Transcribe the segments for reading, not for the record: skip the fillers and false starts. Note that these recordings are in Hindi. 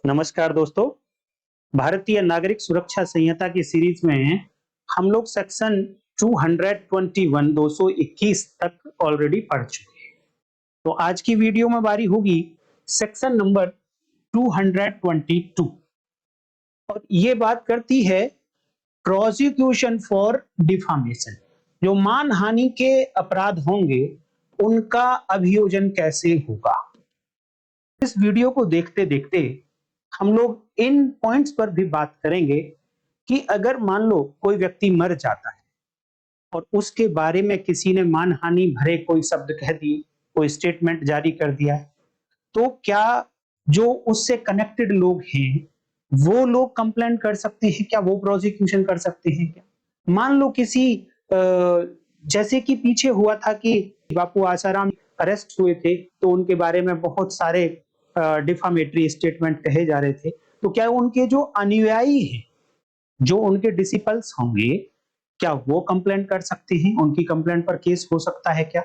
नमस्कार दोस्तों। भारतीय नागरिक सुरक्षा संहिता की सीरीज में हम लोग सेक्शन 221 221 तक ऑलरेडी पढ़ चुके हैं। तो आज की वीडियो में बारी होगी सेक्शन नंबर 222 और ये बात करती है प्रोसिक्यूशन फॉर डिफामेशन। जो मानहानि के अपराध होंगे उनका अभियोजन कैसे होगा। इस वीडियो को देखते देखते हम लोग इन पॉइंट्स पर भी बात करेंगे कि अगर मान लो कोई व्यक्ति मर जाता है और उसके बारे में किसी ने मानहानि भरे कोई शब्द कह दिए, कोई स्टेटमेंट जारी कर दिया है, तो क्या जो उससे कनेक्टेड लोग हैं वो लोग कंप्लेंट कर सकते हैं? क्या वो प्रोसिक्यूशन कर सकते हैं? क्या मान लो किसी जैसे कि पीछे हुआ था कि बापू आसाराम अरेस्ट हुए थे तो उनके बारे में बहुत सारे डिफामेटरी स्टेटमेंट कहे जा रहे थे, तो क्या उनके जो अनुयायी हैं, जो उनके डिसिपल्स होंगे, क्या वो कंप्लेंट कर सकते हैं? उनकी कंप्लेंट पर केस हो सकता है क्या?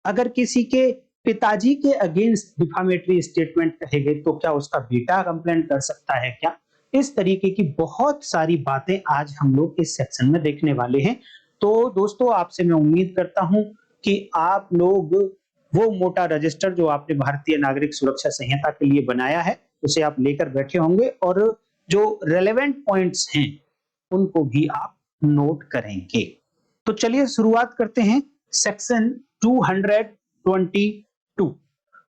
अगर किसी के पिताजी के अगेंस्ट डिफामेटरी स्टेटमेंट कहे गए तो क्या उसका बेटा कंप्लेंट कर सकता है क्या? इस तरीके की बहुत सारी बातें आज हम लोग इस सेक्शन में देखने वाले हैं। तो दोस्तों, आपसे मैं उम्मीद करता हूं कि आप लोग वो मोटा रजिस्टर जो आपने भारतीय नागरिक सुरक्षा संहिता के लिए बनाया है उसे आप लेकर बैठे होंगे और जो रेलेवेंट पॉइंट्स हैं उनको भी आप नोट करेंगे। तो चलिए शुरुआत करते हैं सेक्शन 222।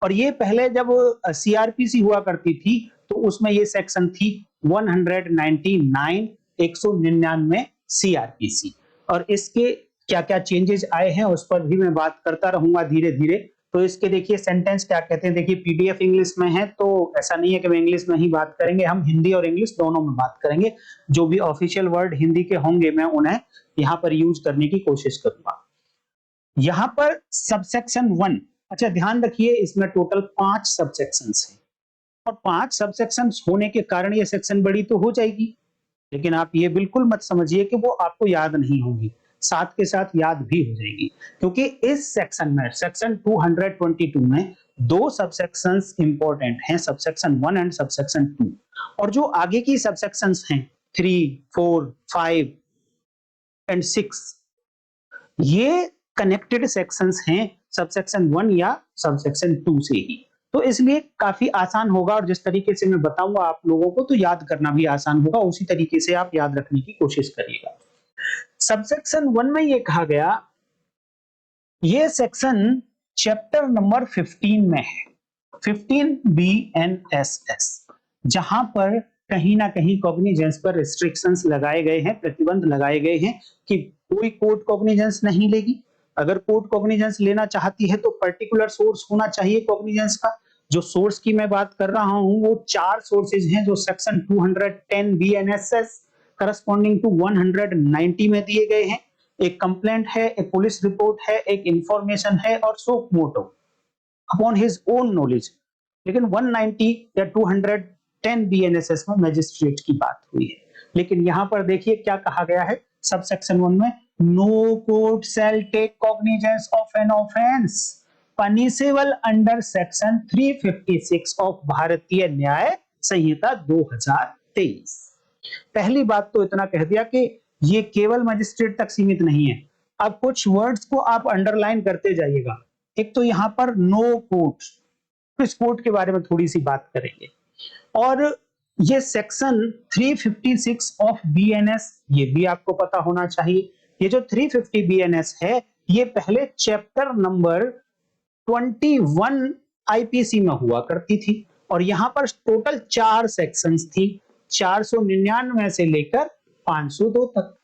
और ये पहले जब सीआरपीसी हुआ करती थी तो उसमें ये सेक्शन थी 199 199 सीआरपीसी। और इसके क्या क्या चेंजेस आए हैं उस पर भी मैं बात करता रहूंगा धीरे धीरे। तो इसके देखिए सेंटेंस क्या कहते हैं। देखिए पीडीएफ इंग्लिश में है तो ऐसा नहीं है कि मैं इंग्लिश में ही बात करेंगे, हम हिंदी और इंग्लिश दोनों में बात करेंगे। जो भी ऑफिशियल वर्ड हिंदी के होंगे मैं उन्हें यहाँ पर यूज करने की कोशिश करूंगा। यहाँ पर सबसेक्शन 1, अच्छा ध्यान रखिए इसमें टोटल 5 सबसेक्शंस हैं और 5 सबसेक्शंस होने के कारण ये सेक्शन बड़ी तो हो जाएगी, लेकिन आप ये बिल्कुल मत समझिए कि वो आपको याद नहीं होगी, साथ के साथ याद भी हो जाएगी। क्योंकि इस सेक्शन में सेक्शन 222 में दो सबसेक्शंस इंपॉर्टेंट हैं, सबसेक्शन 1 एंड सबसेक्शन 2। और जो आगे की सबसेक्शंस हैं 3, 4, 5 एंड 6, ये कनेक्टेड सेक्शंस हैं सबसेक्शन 1 या सबसेक्शन 2 से ही। तो इसलिए काफी आसान होगा और जिस तरीके से मैं बताऊंगा आप लोगों को तो याद करना भी आसान होगा, उसी तरीके से आप याद रखने की कोशिश करिएगा। सबसेक्शन 1 में ये कहा गया, ये सेक्शन चैप्टर नंबर 15 में है, 15 BNSS, जहां पर कहीं ना कहीं कॉग्निजेंस पर रिस्ट्रिक्शंस लगाए गए हैं, प्रतिबंध लगाए गए हैं कि कोई कोर्ट कॉग्निजेंस नहीं लेगी। अगर कोर्ट कॉग्निजेंस लेना चाहती है तो पर्टिकुलर सोर्स होना चाहिए कॉग्निजेंस का। जो सोर्स की मैं बात कर रहा हूं वो 4 सोर्सेज हैं जो सेक्शन 210 BNSS करस्पॉन्डिंग टू 190 में दिए गए हैं। एक कंप्लेंट है, एक पुलिस रिपोर्ट है, एक इंफॉर्मेशन है और सो मोटो अपॉन हिज ओन नॉलेज। लेकिन 190 या 210 बीएनएसएस में मजिस्ट्रेट की बात हुई है। लेकिन यहां पर देखिए क्या कहा गया है सबसेक्शन 1 में, no court shall take cognizance of an offence punishable under section 356 of Bharatiya Nyaya संहिता 2023। पहली बात तो इतना कह दिया कि ये केवल मजिस्ट्रेट तक सीमित नहीं है। अब कुछ वर्ड्स को आप अंडरलाइन करते जाइएगा। एक तो यहां पर नो कोर्ट, इस कोर्ट के बारे में थोड़ी सी बात करेंगे। और ये सेक्शन 356 ऑफ बीएनएस, ये भी आपको पता होना चाहिए। ये जो 350 बीएनएस है ये पहले चैप्टर नंबर 21 आईपीसी में हुआ करती थी और यहां पर टोटल 4 सेक्शंस थी, 499 से लेकर 502 तक।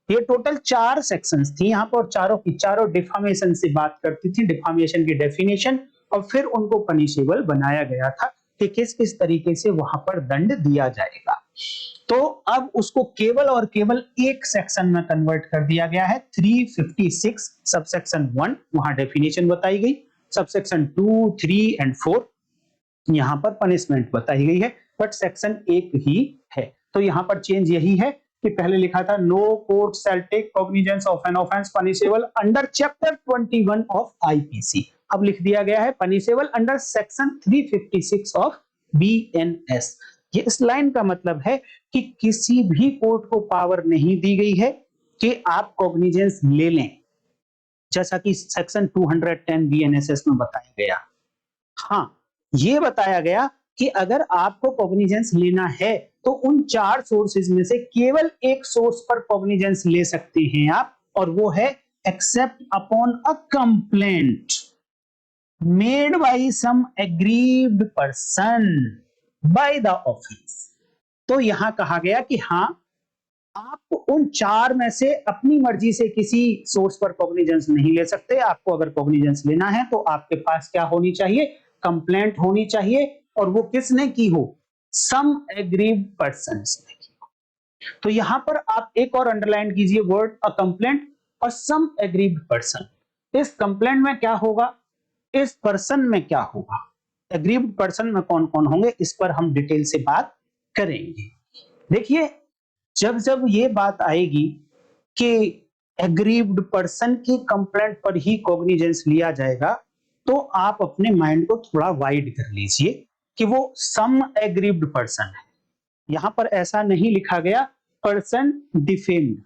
ये टोटल 4 सेक्शंस थी यहाँ पर, चारों की चारों डिफामेशन से बात करती थी, डिफामेशन की डेफिनेशन, और फिर उनको पनिशेबल बनाया गया था कि किस किस तरीके से वहां पर दंड दिया जाएगा। तो अब उसको केवल और केवल एक सेक्शन में कन्वर्ट कर दिया गया है, 356 सबसेक्शन 1, वहां डेफिनेशन बताई गई, सबसेक्शन 2, 3 एंड 4 यहां पर पनिशमेंट बताई गई है, बट सेक्शन एक ही है। तो यहां पर चेंज यही है कि पहले लिखा था no court shall take cognizance of an offence punishable under chapter 21 of IPC, अब लिख दिया गया है punishable under section 356 of BNS। ये इस लाइन का मतलब है कि किसी भी कोर्ट को पावर नहीं दी गई है कि आप कॉग्निजेंस ले लें, जैसा कि सेक्शन 210 BNSS में बताया गया। हाँ, ये बताया गया कि अगर आपको कॉग्निजेंस लेना है तो उन 4 सोर्सेज में से केवल एक सोर्स पर कॉग्निजेंस ले सकते हैं आप, और वो है except upon a complaint made by some aggrieved person by the office. तो यहां कहा गया कि हाँ, आप उन 4 में से अपनी मर्जी से किसी सोर्स पर कॉग्निजेंस नहीं ले सकते। आपको अगर कॉग्निजेंस लेना है तो आपके पास क्या होनी चाहिए? कंप्लेंट होनी चाहिए, और वो किसने की हो? सम एग्रीव्ड पर्सन ने की हो। तो यहां पर आप एक और अंडरलाइन कीजिए वर्ड अ कंप्लेंट और सम एग्रीव्ड पर्सन। इस कंप्लेंट में क्या होगा, इस पर्सन में क्या होगा, एग्रीव्ड पर्सन में कौन कौन होंगे, इस पर हम डिटेल से बात करेंगे। देखिए, जब जब ये बात आएगी कि एग्रीव्ड पर्सन की कंप्लेंट पर ही कॉग्निजेंस लिया जाएगा, तो आप अपने माइंड को थोड़ा वाइड कर लीजिए कि वो सम एग्रीव्ड पर्सन है। यहां पर ऐसा नहीं लिखा गया person defamed,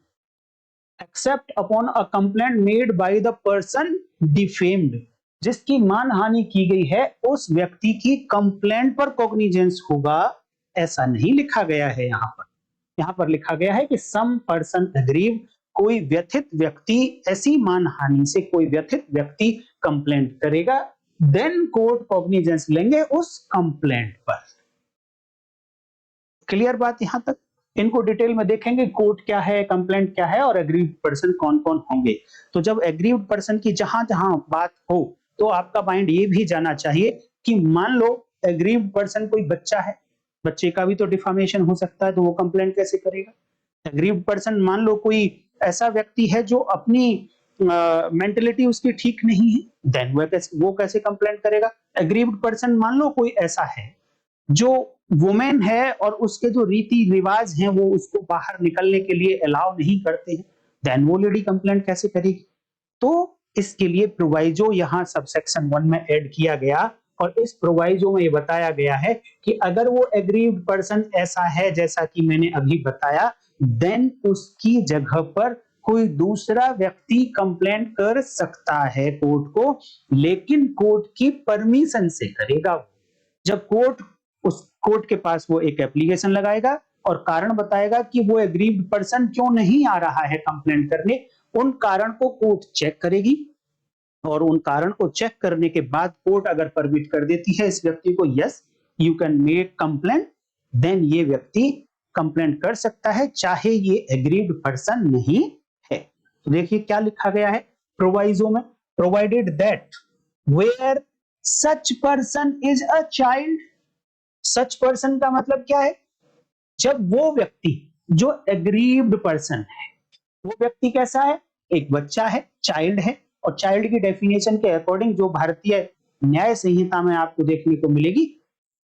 except upon a complaint made by the person defamed. जिसकी मानहानि की गई है उस व्यक्ति की कंप्लेंट पर कॉग्निजेंस होगा, ऐसा नहीं लिखा गया है। यहां पर लिखा गया है कि सम पर्सन एग्रीव, कोई व्यथित व्यक्ति, ऐसी मानहानि से कोई व्यथित व्यक्ति कंप्लेंट करेगा, देन कोर्ट कॉग्निजेंस लेंगे उस कंप्लेंट पर। क्लियर बात यहां तक? इनको डिटेल में देखेंगे, कोर्ट क्या है, कंप्लेंट क्या है और एग्रीव्ड पर्सन कौन कौन होंगे। तो जब एग्रीव्ड पर्सन की जहां जहां बात हो तो आपका माइंड ये भी जाना चाहिए कि मान लो एग्रीव्ड पर्सन कोई बच्चा है, बच्चे का भी तो डिफामेशन हो सकता है, तो वो कंप्लेंट कैसे करेगा? एग्रीव्ड पर्सन मान लो कोई ऐसा व्यक्ति है जो अपनी मेंटलिटी उसकी ठीक नहीं है, देन वो कैसे कंप्लेंट करेगा? एग्रीव्ड पर्सन मान लो कोई ऐसा है जो वुमेन है और उसके जो रीति रिवाज हैं वो उसको बाहर निकलने के लिए अलाउ नहीं करते हैं, देन वो लेडी कंप्लेंट कैसे करेगी? तो इसके लिए प्रोवाइजो यहाँ सबसेक्शन 1 में ऐड किया गया, और इस प्रोवाइजो में ये बताया गया है कि अगर वो एग्रीव्ड पर्सन ऐसा है जैसा कि मैंने अभी बताया, देन उसकी जगह पर कोई दूसरा व्यक्ति कंप्लेंट कर सकता है कोर्ट को, लेकिन कोर्ट की परमिशन से करेगा। जब उस कोर्ट के पास वो एक एप्लीकेशन लगाएगा और कारण बताएगा कि वो एग्रीव्ड पर्सन क्यों नहीं आ रहा है कंप्लेंट करने, उन कारण को कोर्ट चेक करेगी, और उन कारण को चेक करने के बाद कोर्ट अगर परमिट कर देती है इस व्यक्ति को, yes you can make complaint, then ये व्यक्ति कंप्लेंट कर सकता है, चाहे ये एग्रीव्ड पर्सन नहीं है। तो देखिए क्या लिखा गया है प्रोवाइजो में, provided that where such person is a child. Such person का मतलब क्या है? जब वो व्यक्ति जो एग्रीव्ड पर्सन है, वो व्यक्ति कैसा है? एक बच्चा है, चाइल्ड है, और चाइल्ड की डेफिनेशन के अकॉर्डिंग जो भारतीय न्याय संहिता में आपको देखने को मिलेगी,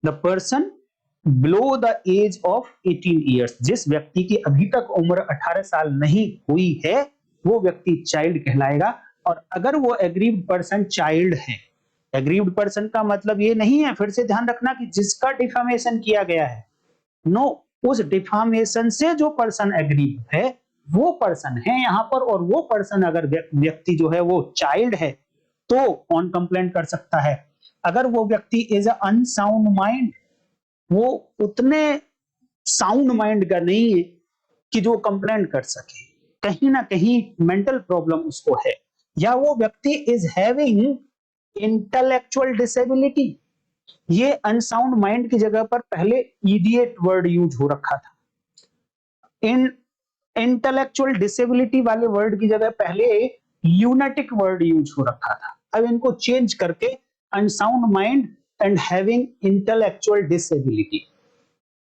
the person below the age of 18 years, जिस व्यक्ति की अभी तक उम्र 18 साल नहीं हुई है वो व्यक्ति चाइल्ड कहलाएगा। और अगर वो एग्रीव्ड पर्सन चाइल्ड है, एग्रीव्ड पर्सन का मतलब ये नहीं है, फिर से ध्यान रखना, कि जिसका डिफामेशन किया गया है, नो, उस डिफामेशन से जो पर्सन एग्रीव है वो पर्सन है यहां पर, और वो पर्सन अगर व्यक्ति जो है वो चाइल्ड है, तो कौन कंप्लेंट कर सकता है? अगर वो व्यक्ति इज अनसाउंड माइंड, वो उतने साउंड माइंड का नहीं है कि जो कंप्लेंट कर सके, कहीं ना कहीं मेंटल प्रॉब्लम उसको है, या वो व्यक्ति इज हैविंग इंटेलेक्चुअल डिसेबिलिटी। ये अनसाउंड माइंड की जगह पर पहले इडियट वर्ड यूज हो रखा था, इन इंटेलेक्चुअल डिसेबिलिटी वाले वर्ड की जगह पहले ल्यूनेटिक वर्ड यूज हो रखा था। अब इनको चेंज करके unsound mind and having intellectual disability.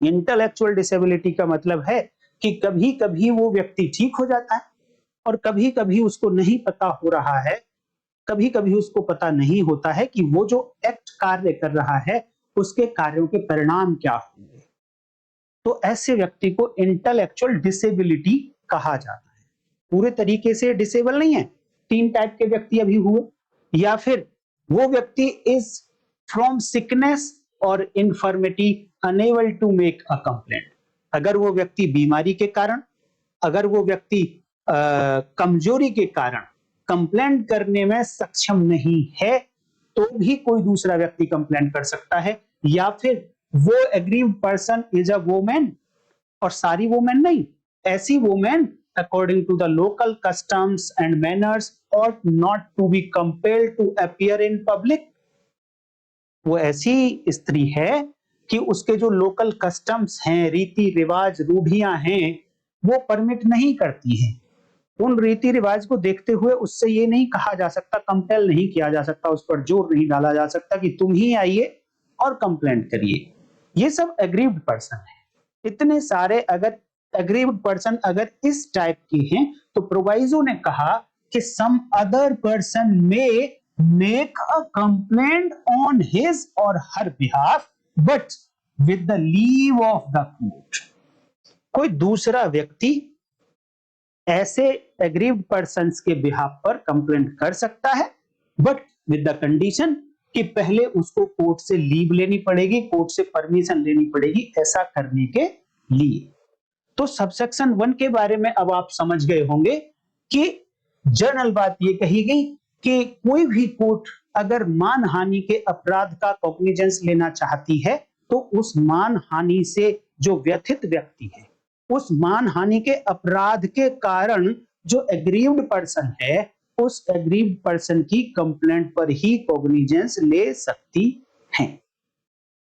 Intellectual disability का मतलब है कि कभी कभी वो व्यक्ति ठीक हो जाता है और कभी कभी उसको नहीं पता हो रहा है, कभी कभी उसको पता नहीं होता है कि वो जो एक्ट कार्य कर रहा है उसके कार्यों के परिणाम क्या होंगे। तो ऐसे व्यक्ति को इंटेलेक्चुअल डिसेबिलिटी कहा जाता है। पूरे तरीके से डिसेबल नहीं है, 3 टाइप के व्यक्ति अभी हुए, या फिर वो व्यक्ति इज फ्रॉम सिकनेस और infirmity unable to make a complaint. अगर वो व्यक्ति बीमारी के कारण, अगर वो व्यक्ति कमजोरी के कारण कंप्लेंट करने में सक्षम नहीं है, तो भी कोई दूसरा व्यक्ति कंप्लेंट कर सकता है। या फिर वो aggrieved person is a women, और सारी वुमेन नहीं, ऐसी women according to the local customs and manners ought not to be compelled to appear in public। वो ऐसी स्त्री है कि उसके जो लोकल कस्टम्स हैं, रीति रिवाज, रूढ़ियां हैं, वो परमिट नहीं करती हैं। उन रीति रिवाज को देखते हुए उससे ये नहीं कहा जा सकता, कंपेल नहीं किया जा सकता, उस पर जोर नहीं डाला जा सकता कि तुम ही आइए और कंप्लेंट करिए। ये सब एग्रीव्ड पर्सन है। इतने सारे अगर एग्रीव्ड पर्सन अगर इस टाइप के हैं, तो प्रोवाइजो ने कहा कि some other person may make a complaint on his or her behalf but with the leave of the court. कोई दूसरा व्यक्ति ऐसे एग्रीव्ड पर्सन्स के बिहाफ पर कंप्लेंट कर सकता है, बट विद द कंडीशन कि पहले उसको कोर्ट से लीव लेनी पड़ेगी, कोर्ट से परमिशन लेनी पड़ेगी ऐसा करने के लिए। तो सबसेक्शन 1 के बारे में अब आप समझ गए होंगे कि जनरल बात ये कही गई कि कोई भी कोर्ट अगर मानहानि के अपराध का कॉग्निजेंस लेना चाहती है, तो उस मानहानि से जो व्यथित व्यक्ति है, उस मानहानि के अपराध के कारण जो एग्रीव्ड पर्सन है, उस एग्रीव्ड पर्सन की कंप्लेंट पर ही कॉग्निजेंस ले सकती है।